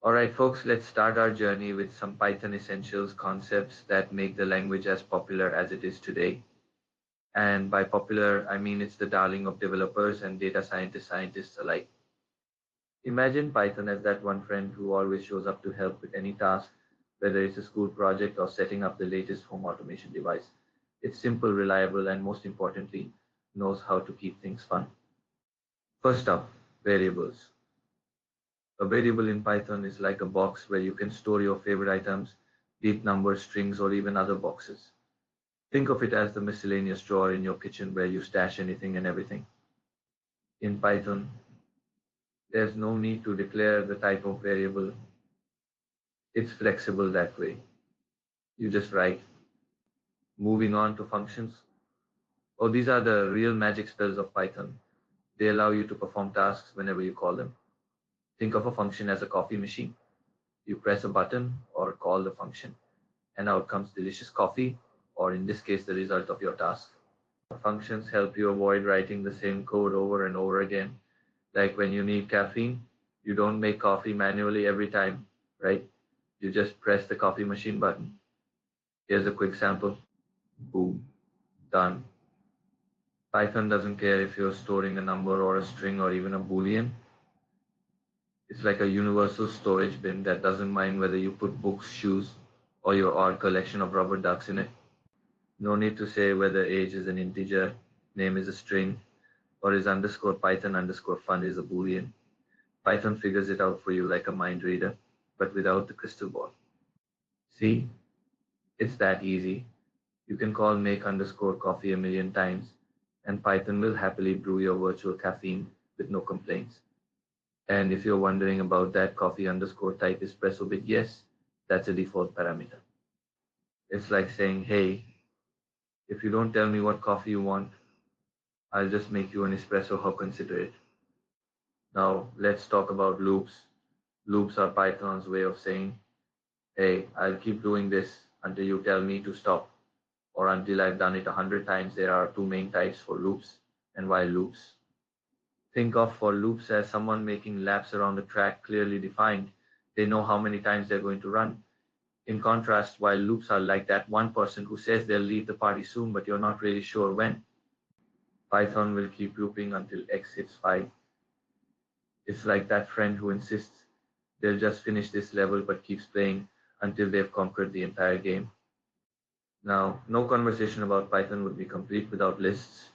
Alright folks, let's start our journey with some Python essentials concepts that make the language as popular as it is today. And by popular, I mean it's the darling of developers and data scientists alike. Imagine Python as that one friend who always shows up to help with any task, whether it's a school project or setting up the latest home automation device. It's simple, reliable, and most importantly, knows how to keep things fun. First up, variables. A variable in Python is like a box where you can store your favorite items, be it numbers, strings, or even other boxes. Think of it as the miscellaneous drawer in your kitchen where you stash anything and everything. In Python, there's no need to declare the type of variable. It's flexible that way. You just write. Moving on to functions. Oh, these are the real magic spells of Python. They allow you to perform tasks whenever you call them. Think of a function as a coffee machine. You press a button or call the function, and out comes delicious coffee, or in this case, the result of your task. Functions help you avoid writing the same code over and over again. Like when you need caffeine, you don't make coffee manually every time, right? You just press the coffee machine button. Here's a quick sample. Boom. Done. Python doesn't care if you're storing a number or a string or even a boolean. It's like a universal storage bin that doesn't mind whether you put books, shoes, or your odd collection of rubber ducks in it. No need to say whether age is an integer, name is a string, or is underscore Python underscore fun is a boolean. Python figures it out for you like a mind reader, but without the crystal ball. See, it's that easy. You can call make underscore coffee a million times, and Python will happily brew your virtual caffeine with no complaints. And if you're wondering about that coffee underscore type espresso bit, yes, that's a default parameter. It's like saying, hey, if you don't tell me what coffee you want, I'll just make you an espresso. How considerate. Now let's talk about loops. Loops are Python's way of saying, hey, I'll keep doing this until you tell me to stop, or until I've done it 100 times. There are two main types for loops and while loops. Think of for loops as someone making laps around a track clearly defined. They know how many times they're going to run. In contrast, while loops are like that one person who says they'll leave the party soon, but you're not really sure when. Python will keep looping until x hits 5. It's like that friend who insists they'll just finish this level but keeps playing until they've conquered the entire game. Now, no conversation about Python would be complete without lists.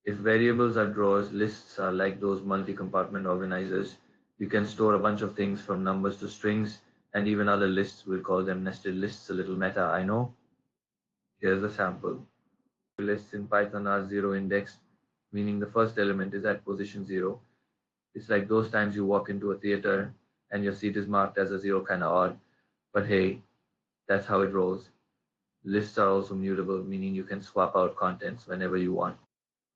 If variables are drawers, lists are like those multi-compartment organizers. You can store a bunch of things from numbers to strings and even other lists. We'll call them nested lists, a little meta, I know. Here's a sample. Lists in Python are zero indexed, meaning the first element is at position 0. It's like those times you walk into a theater and your seat is marked as a 0, kind of odd. But hey, that's how it rolls. Lists are also mutable, meaning you can swap out contents whenever you want.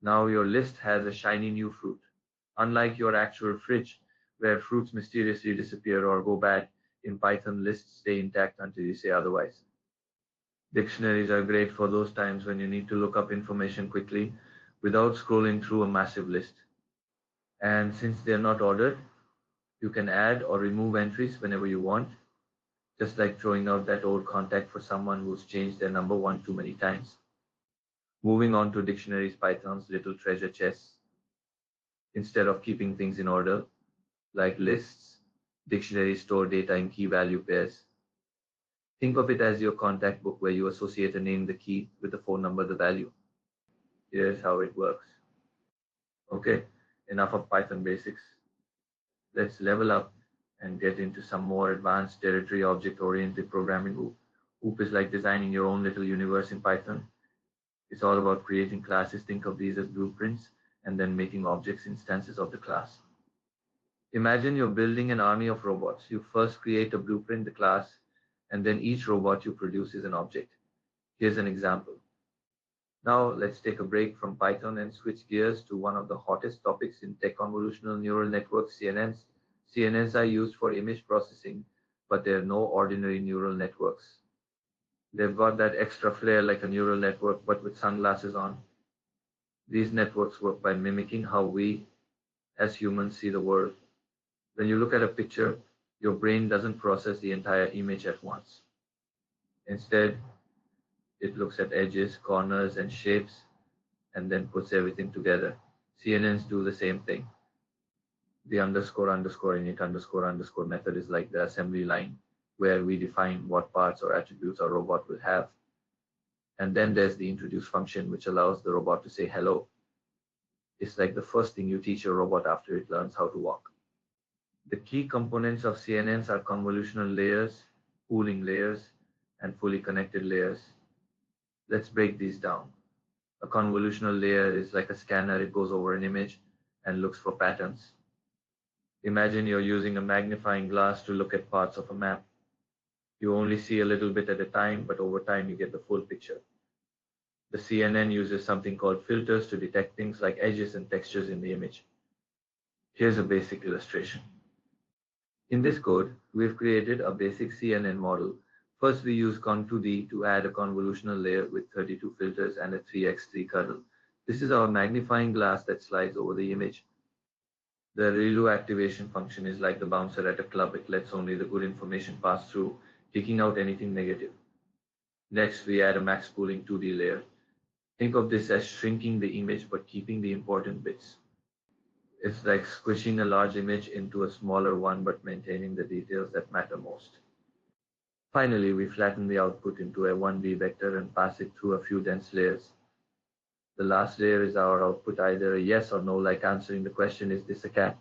Now your list has a shiny new fruit. Unlike your actual fridge, where fruits mysteriously disappear or go bad, in Python lists stay intact until you say otherwise. Dictionaries are great for those times when you need to look up information quickly without scrolling through a massive list. And since they're not ordered, you can add or remove entries whenever you want, just like throwing out that old contact for someone who's changed their number one too many times. Moving on to dictionaries, Python's little treasure chest. Instead of keeping things in order, like lists, dictionaries store data in key value pairs. Think of it as your contact book where you associate a name, the key, with the phone number, the value. Here's how it works. Okay, enough of Python basics. Let's level up and get into some more advanced territory object-oriented programming. OOP is like designing your own little universe in Python. It's all about creating classes. Think of these as blueprints and then making objects instances of the class. Imagine you're building an army of robots. You first create a blueprint, the class, and then each robot you produce is an object. Here's an example. Now let's take a break from Python and switch gears to one of the hottest topics in tech: convolutional neural networks, CNNs. CNNs are used for image processing, but they're no ordinary neural networks. They've got that extra flair like a neural network, but with sunglasses on. These networks work by mimicking how we as humans see the world. When you look at a picture, Your brain doesn't process the entire image at once. Instead, it looks at edges, corners, and shapes and then puts everything together. CNNs do the same thing. The underscore underscore init underscore underscore method is like the assembly line where we define what parts or attributes our robot will have. And then there's the introduce function, which allows the robot to say hello. It's like the first thing you teach your robot after it learns how to walk. The key components of CNNs are convolutional layers, pooling layers, and fully connected layers. Let's break these down. A convolutional layer is like a scanner. It goes over an image and looks for patterns. Imagine you're using a magnifying glass to look at parts of a map. You only see a little bit at a time, but over time you get the full picture. The CNN uses something called filters to detect things like edges and textures in the image. Here's a basic illustration. In this code, we've created a basic CNN model. First, we use con2d to add a convolutional layer with 32 filters and a 3x3 kernel. This is our magnifying glass that slides over the image. The ReLU activation function is like the bouncer at a club. It lets only the good information pass through, kicking out anything negative. Next, we add a max pooling 2D layer. Think of this as shrinking the image but keeping the important bits. It's like squishing a large image into a smaller one but maintaining the details that matter most. Finally, we flatten the output into a 1D vector and pass it through a few dense layers. The last layer is our output, either a yes or no, like answering the question, is this a cat?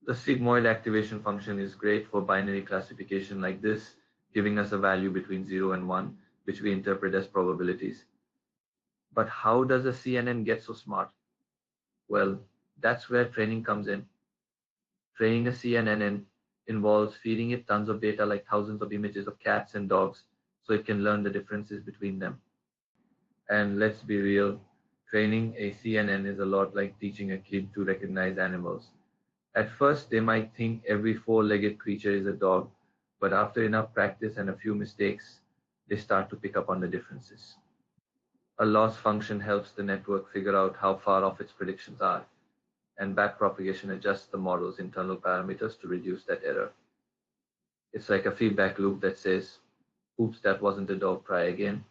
The sigmoid activation function is great for binary classification like this, giving us a value between 0 and 1, which we interpret as probabilities. But how does a CNN get so smart? Well, that's where training comes in. Training a CNN involves feeding it tons of data, like thousands of images of cats and dogs, so it can learn the differences between them. And let's be real, training a CNN is a lot like teaching a kid to recognize animals. At first, they might think every four-legged creature is a dog, but after enough practice and a few mistakes, they start to pick up on the differences. A loss function helps the network figure out how far off its predictions are, and backpropagation adjusts the model's internal parameters to reduce that error. It's like a feedback loop that says, oops, that wasn't a dog, try again.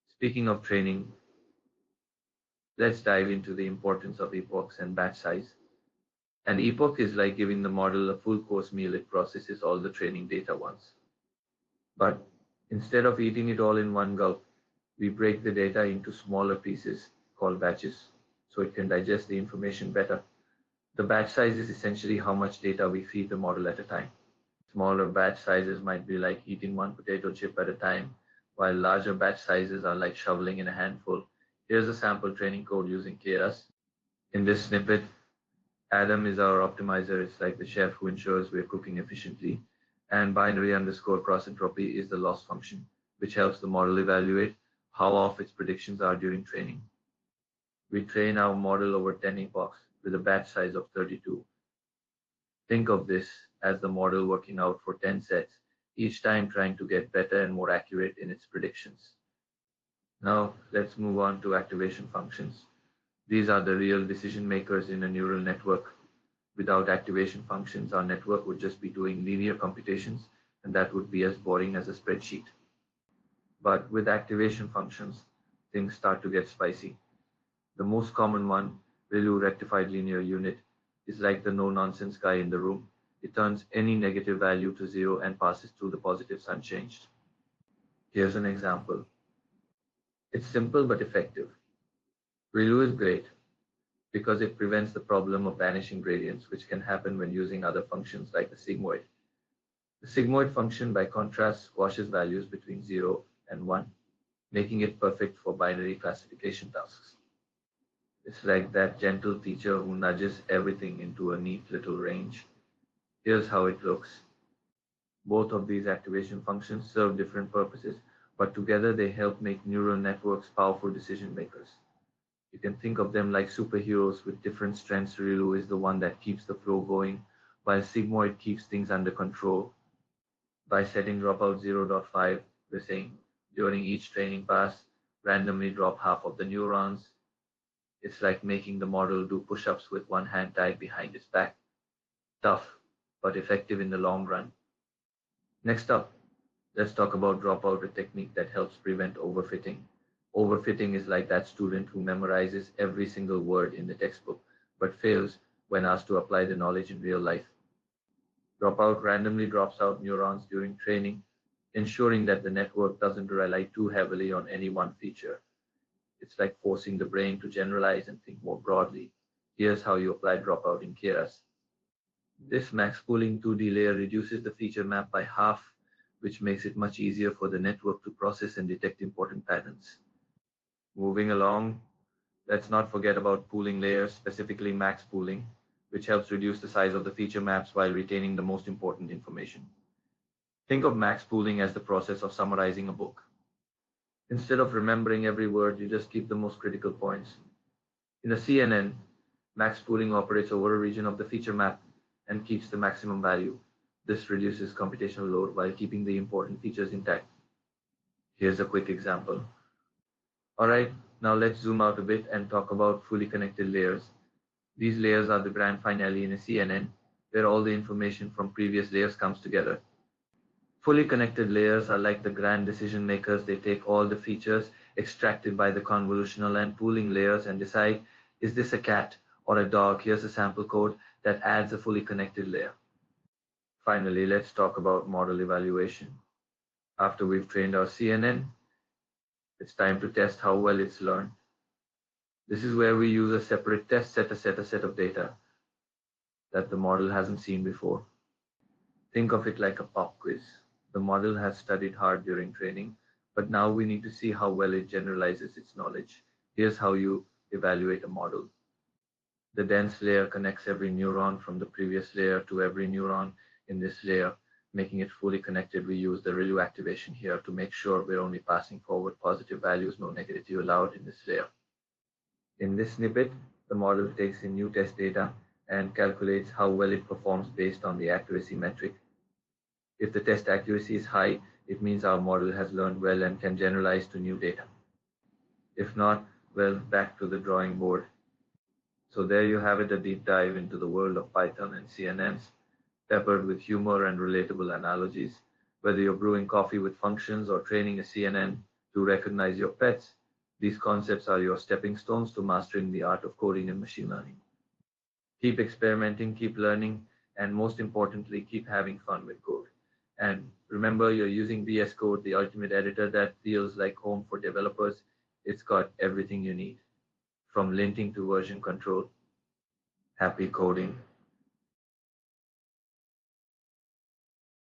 Speaking of training, let's dive into the importance of epochs and batch size. An epoch is like giving the model a full course meal. It processes all the training data once. But instead of eating it all in one gulp, we break the data into smaller pieces called batches so it can digest the information better. The batch size is essentially how much data we feed the model at a time. Smaller batch sizes might be like eating one potato chip at a time, while larger batch sizes are like shoveling in a handful. Here's a sample training code using Keras. In this snippet, Adam is our optimizer. It's like the chef who ensures we're cooking efficiently. And binary underscore cross entropy is the loss function, which helps the model evaluate how off its predictions are during training. We train our model over 10 epochs with a batch size of 32. Think of this as the model working out for 10 sets, each time trying to get better and more accurate in its predictions. Now, let's move on to activation functions. These are the real decision makers in a neural network. Without activation functions, our network would just be doing linear computations, and that would be as boring as a spreadsheet. But with activation functions, things start to get spicy. The most common one, ReLU rectified linear unit, is like the no-nonsense guy in the room. It turns any negative value to 0 and passes through the positives unchanged. Here's an example. It's simple but effective. ReLU is great because it prevents the problem of vanishing gradients, which can happen when using other functions like the sigmoid. The sigmoid function, by contrast, squashes values between 0 and 1, making it perfect for binary classification tasks. It's like that gentle teacher who nudges everything into a neat little range. Here's how it looks. Both of these activation functions serve different purposes, but together they help make neural networks powerful decision makers. You can think of them like superheroes with different strengths. ReLU is the one that keeps the flow going, while sigmoid keeps things under control. By setting dropout 0.5, we're saying during each training pass, randomly drop half of the neurons. It's like making the model do push-ups with one hand tied behind its back. Tough, but effective in the long run. Next up, let's talk about dropout, a technique that helps prevent overfitting. Overfitting is like that student who memorizes every single word in the textbook but fails when asked to apply the knowledge in real life. Dropout randomly drops out neurons during training, ensuring that the network doesn't rely too heavily on any one feature. It's like forcing the brain to generalize and think more broadly. Here's how you apply dropout in Keras. This max pooling 2D layer reduces the feature map by half, which makes it much easier for the network to process and detect important patterns. Moving along, let's not forget about pooling layers, specifically max pooling, which helps reduce the size of the feature maps while retaining the most important information. Think of max pooling as the process of summarizing a book. Instead of remembering every word, you just keep the most critical points. In a CNN, max pooling operates over a region of the feature map and keeps the maximum value. This reduces computational load while keeping the important features intact. Here's a quick example. All right, now let's zoom out a bit and talk about fully connected layers. These layers are the grand finale in a CNN, where all the information from previous layers comes together. Fully connected layers are like the grand decision makers. They take all the features extracted by the convolutional and pooling layers and decide, is this a cat or a dog? Here's a sample code that adds a fully connected layer. Finally, let's talk about model evaluation. After we've trained our CNN, it's time to test how well it's learned. This is where we use a separate test set, a set of data that the model hasn't seen before. Think of it like a pop quiz. The model has studied hard during training, but now we need to see how well it generalizes its knowledge. Here's how you evaluate a model. The dense layer connects every neuron from the previous layer to every neuron in this layer, making it fully connected. We use the ReLU activation here to make sure we're only passing forward positive values, no negative allowed in this layer. In this snippet, the model takes in new test data and calculates how well it performs based on the accuracy metric. If the test accuracy is high, it means our model has learned well and can generalize to new data. If not, well, back to the drawing board. So there you have it, a deep dive into the world of Python and CNNs, peppered with humor and relatable analogies. Whether you're brewing coffee with functions or training a CNN to recognize your pets, these concepts are your stepping stones to mastering the art of coding and machine learning. Keep experimenting, keep learning, and most importantly, keep having fun with code. And remember, you're using VS Code, the ultimate editor that feels like home for developers. It's got everything you need, from linting to version control. Happy coding.